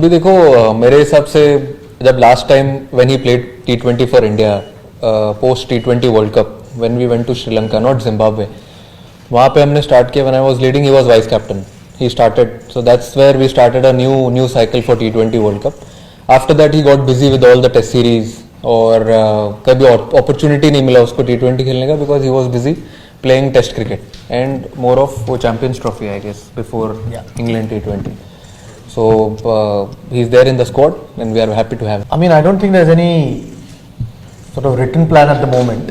अभी देखो मेरे हिसाब से जब last time when he played T20 for India post T20 world cup when we went to Sri Lanka not Zimbabwe, वहाँ पे हमने स्टार्ट किया. When I was leading he was vice captain. He started, so that's where we started a new cycle for T20 World Cup. After that he got busy with all the test series और कभी opportunity नहीं मिला उसको T20 खेलने का because he was busy playing test cricket and more of वो Champions Trophy I guess before England T20. So he's there in the squad and we are happy to have him. I mean, I don't think there's any sort of written plan at the moment.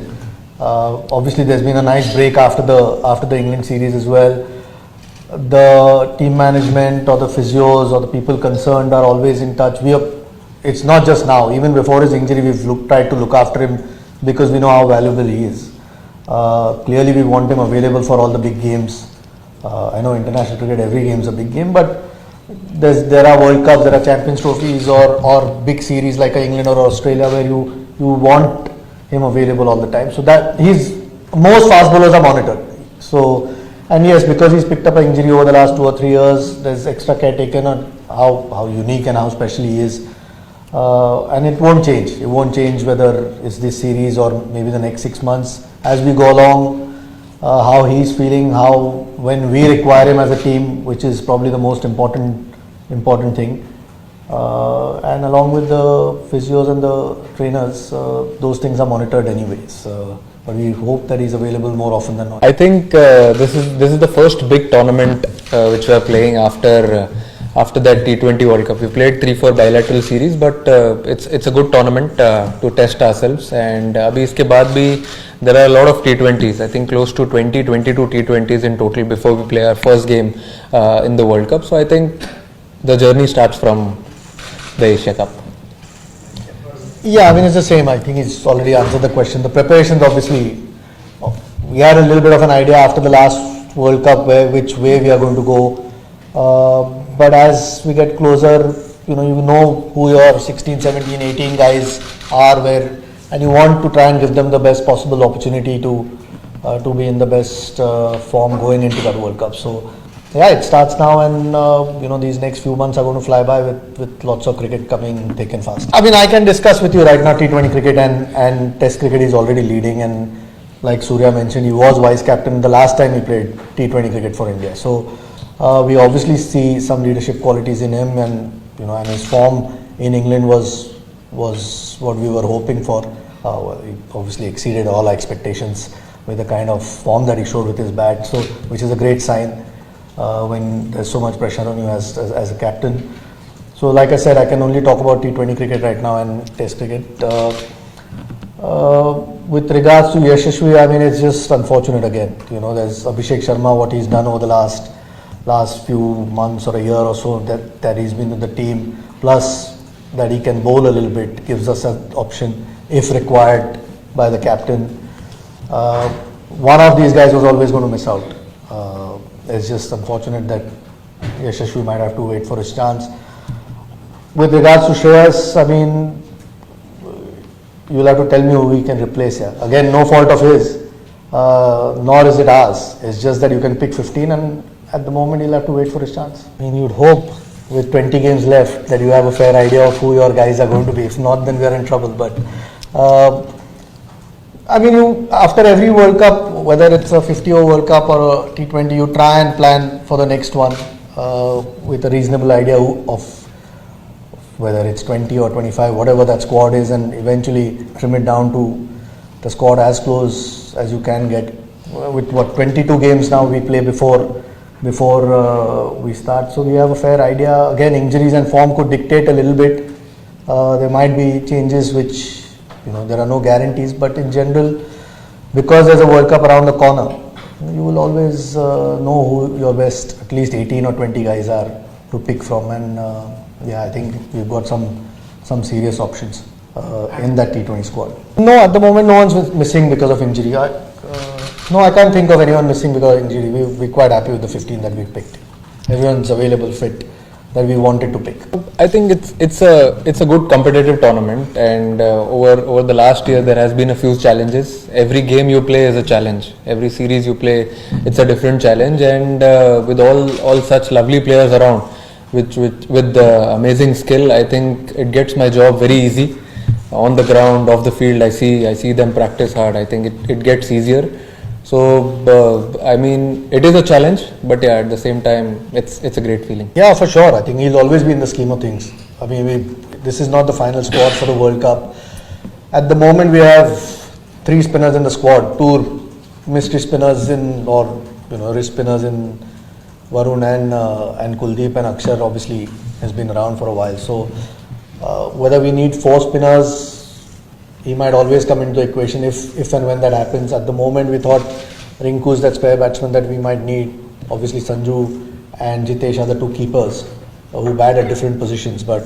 Obviously there's been a nice break after the England series as well. The team management or the physios or the people concerned are always in touch. It's not just now, even before his injury we've tried to look after him because we know how valuable he is. Clearly we want him available for all the big games. I know international cricket, every game is a big game, but there are World Cups, there are Champions Trophies or big series like England or Australia where you want him available all the time. So that most fast bowlers are monitored. So and yes, because he's picked up an injury over the last 2 or 3 years, there's extra care taken on how unique and how special he is. And it won't change. It won't change whether it's this series or maybe the next 6 months. As we go along, how he's feeling, when we require him as a team, which is probably the most important thing. And along with the physios and the trainers, those things are monitored anyways. But we hope that he's available more often than not. I think this is the first big tournament which we are playing after that T20 World Cup. We played 3-4 bilateral series, but it's a good tournament to test ourselves. And अभी इसके बाद भी there are a lot of T20s. I think close to 22 T20s in total before we play our first game in the World Cup. So I think the journey starts from the Asia Cup. Yeah, I mean it's the same. I think he's already answered the question. The preparations, obviously, we had a little bit of an idea after the last World Cup which way we are going to go. But as we get closer, you know who your 16, 17, 18 guys are, and you want to try and give them the best possible opportunity to be in the best form going into that World Cup. So yeah, it starts now, and these next few months are going to fly by with lots of cricket coming thick and fast. I mean, I can discuss with you right now T20 cricket and Test cricket is already leading, and like Surya mentioned, he was vice captain the last time he played T20 cricket for India. So we obviously see some leadership qualities in him, and his form in England was what we were hoping for. He obviously exceeded all our expectations with the kind of form that he showed with his bat, so which is a great sign. When there's so much pressure on you as a captain. So like I said, I can only talk about T20 cricket right now and Test cricket. With regards to Yashasvi, I mean it's just unfortunate again. There's Abhishek Sharma, what he's done over the last few months or a year or so that he's been with the team, plus that he can bowl a little bit, gives us an option if required by the captain. One of these guys was always going to miss out. It's just unfortunate that Yashasvi might have to wait for his chance. With regards to Shreyas, I mean, you'll have to tell me who we can replace here. Again, no fault of his, nor is it ours. It's just that you can pick 15, and at the moment he'll have to wait for his chance. I mean, you'd hope with 20 games left that you have a fair idea of who your guys are going to be. If not, then we are in trouble. But I mean, after every World Cup, whether it's a 50-over World Cup or a T20, you try and plan for the next one with a reasonable idea of whether it's 20 or 25, whatever that squad is, and eventually trim it down to the squad as close as you can get. With 22 games now we play before we start, so we have a fair idea. Again, injuries and form could dictate a little bit. There might be changes which there are no guarantees, but in general, because there's a World Cup around the corner, you will always know who your best at least 18 or 20 guys are to pick from, and I think we've got some serious options in that T20 squad. No, at the moment no one's missing because of injury. No, I can't think of anyone missing because of injury. We're quite happy with the 15 that we picked. Everyone's available, fit, that we wanted to pick. I think it's a good competitive tournament, and over the last year there has been a few challenges. Every game you play is a challenge. Every series you play, it's a different challenge, and with all such lovely players around, with the amazing skill. I think it gets my job very easy. On the ground, off the field, I see them practice hard. I think it gets easier. So I mean, it is a challenge, but yeah, at the same time, it's a great feeling. Yeah, for sure. I think he'll always be in the scheme of things. I mean, this is not the final squad for the World Cup. At the moment, we have 3 spinners in the squad, 2 mystery spinners or wrist spinners in Varun and Kuldeep, and Akshar obviously has been around for a while. So whether we need 4 spinners, he might always come into the equation if and when that happens. At the moment, we thought Rinku is that spare batsman that we might need. Obviously, Sanju and Jitesh are the 2 keepers who bat at different positions. But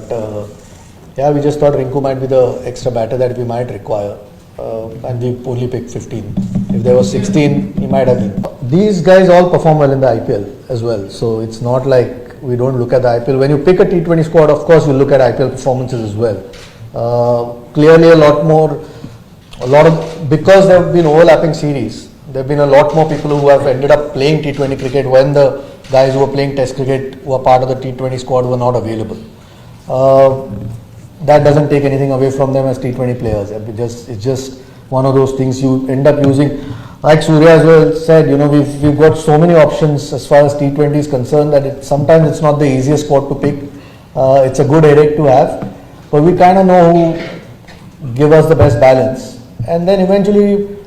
yeah, we just thought Rinku might be the extra batter that we might require. And we only picked 15. If there was 16, he might have been. These guys all perform well in the IPL as well. So it's not like we don't look at the IPL. When you pick a T20 squad, of course, you look at IPL performances as well. Clearly, because there have been overlapping series, there have been a lot more people who have ended up playing T20 cricket when the guys who were playing Test cricket, who are part of the T20 squad, were not available. That doesn't take anything away from them as T20 players. It's just one of those things you end up using. Like Surya as well said, we've got so many options as far as T20 is concerned that sometimes it's not the easiest squad to pick. It's a good headache to have, but we kind of know who give us the best balance. And then eventually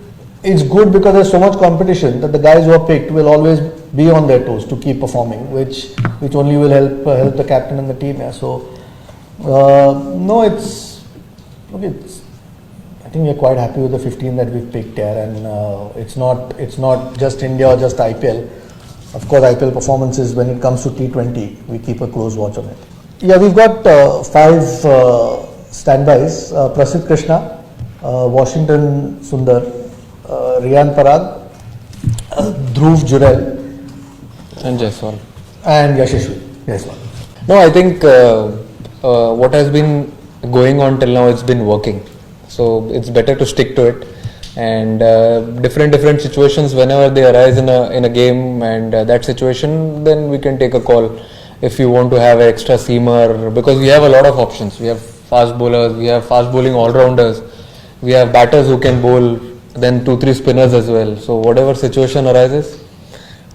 it's good because there's so much competition that the guys who are picked will always be on their toes to keep performing, which only will help the captain and the team. Yeah. So no, I think we are quite happy with the 15 that we've picked here, and it's not just India or just IPL. Of course, IPL performances when it comes to T20, we keep a close watch on it. Yeah, we've got 5 standbys: Prasidh Krishna, Washington Sundar, Riyan Parag, Dhruv Jurel, And Jaiswal. and Yashasvi Jaiswal. No, I think what has been going on till now, it's been working. So it's better to stick to it. And different situations, whenever they arise in a game, and that situation, then we can take a call if you want to have an extra seamer, because we have a lot of options. We have fast bowlers, we have fast bowling all-rounders, we have batters who can bowl, then 2-3 spinners as well. So whatever situation arises,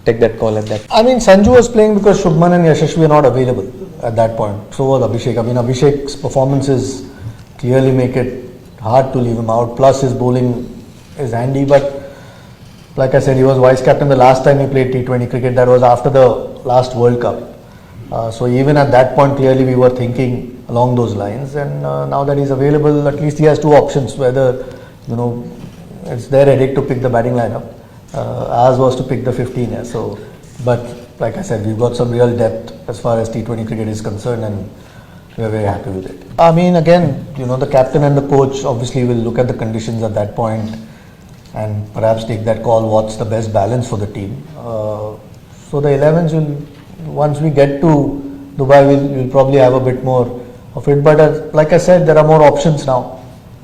take that call at that. I mean, Sanju was playing because Shubman and Yashasvi were not available at that point. So was Abhishek. I mean, Abhishek's performances clearly make it hard to leave him out. Plus, his bowling is handy. But like I said, he was vice captain the last time he played T20 cricket. That was after the last World Cup. So even at that point, clearly we were thinking along those lines. And now that he's available, at least he has 2 options. Whether it's their headache to pick the batting lineup. Ours was to pick the 15. Yeah. So, but like I said, we've got some real depth as far as T20 cricket is concerned, and we are very happy with it. I mean, again, the captain and the coach obviously will look at the conditions at that point and perhaps take that call. What's the best balance for the team? So the 11s will, once we get to Dubai, we'll probably have a bit more of it. But like I said, there are more options now,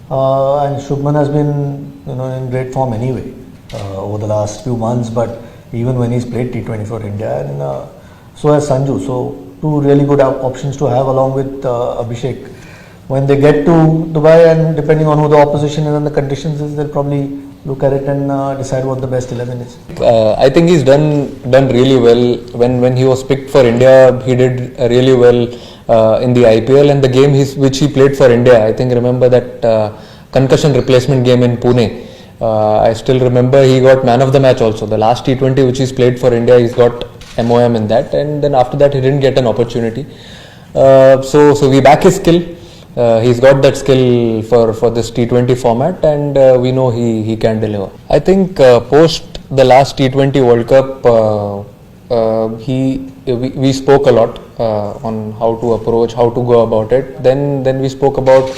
and Shubman has been in great form anyway over the last few months. But even when he's played T20 for India, and so has Sanju. So 2 really good options to have along with Abhishek. When they get to Dubai, and depending on who the opposition is and the conditions is, they'll probably look at it and decide what the best 11 is. I think he's done really well. When he was picked for India, he did really well in the IPL, and the game which he played for India. I think remember that concussion replacement game in Pune. I still remember he got man of the match also. The last T20 which he's played for India, he's got MOM in that, and then after that he didn't get an opportunity. So we back his skill. He's got that skill for this T20 format, and we know he can deliver. I think post the last T20 World Cup, we spoke a lot on how to approach, how to go about it. Then we spoke about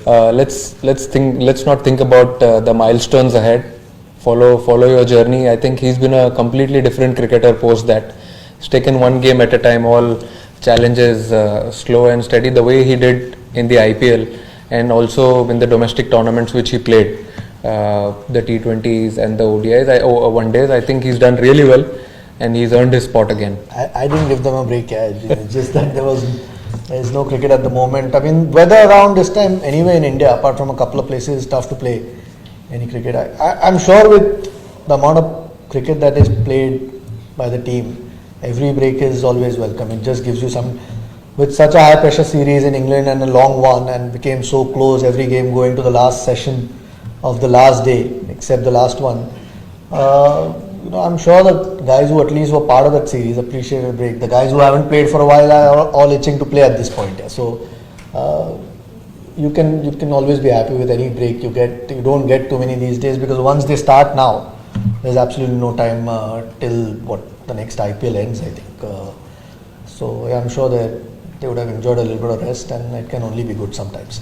let's not think about the milestones ahead. Follow your journey. I think he's been a completely different cricketer post that. He's taken one game at a time, all challenges slow and steady, the way he did in the IPL and also in the domestic tournaments which he played, the T20s and the ODIs, one days. I think he's done really well, and he's earned his spot again. I didn't give them a break. Yeah. It's just that there's no cricket at the moment. I mean, weather around this time anyway in India, apart from a couple of places, tough to play any cricket. I'm sure with the amount of cricket that is played by the team, every break is always welcome. It just gives you some. With such a high pressure series in England and a long one, and became so close, every game going to the last session of the last day, except the last one. I'm sure that guys who at least were part of that series appreciate a break. The guys who haven't played for a while are all itching to play at this point. Yeah. So you can always be happy with any break you get. You don't get too many these days, because once they start now, there's absolutely no time till the next IPL ends, I think. So I'm sure that they would have enjoyed a little bit of rest, and it can only be good sometimes.